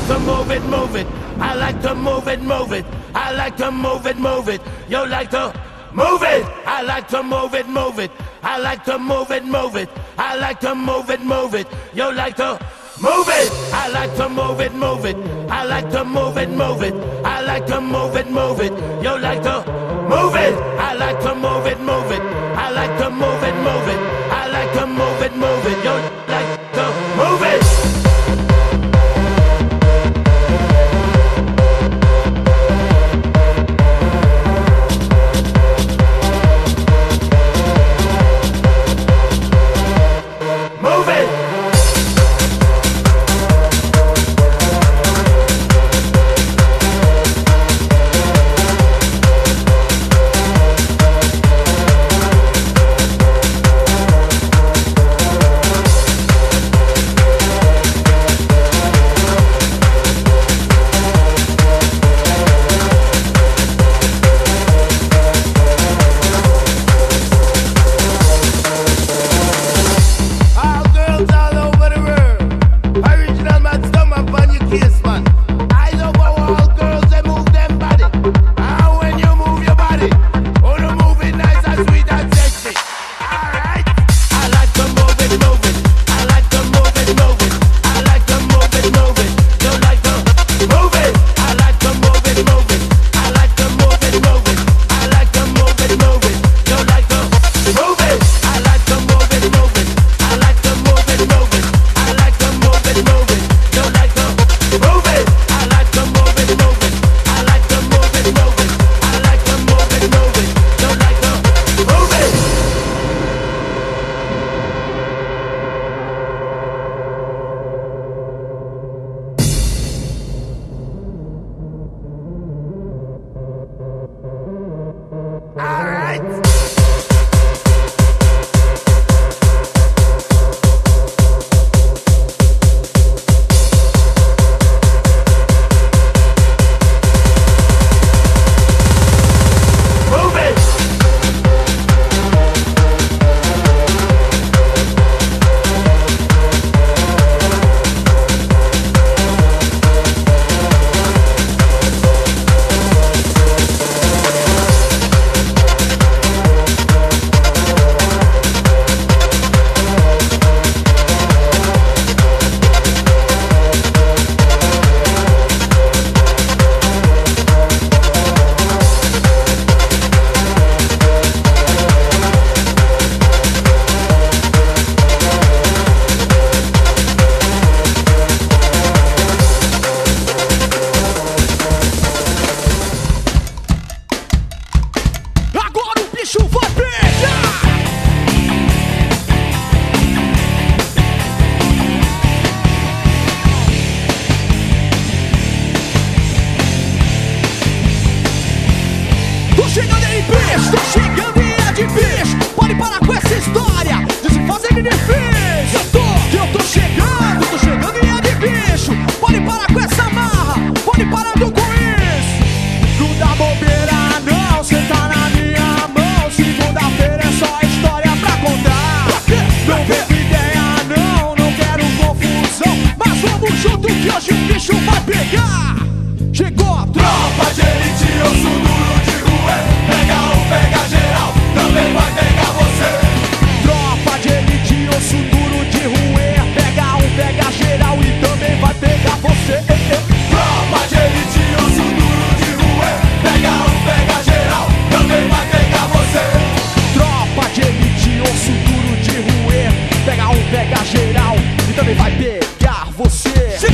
to move it, move it. I like to move it, move it. I like to move it, move it. You like to move it. I like to move it, move it. I like to move it, move it. I like to move it, move it. You like to move it. I like to move it, move it. I like to move it, move it. I like to move it, move it. You like to move it. I like to move it, move it. I like to move it, move it. I like to move it, move it. You like to move it. Pega geral e também vai pegar você.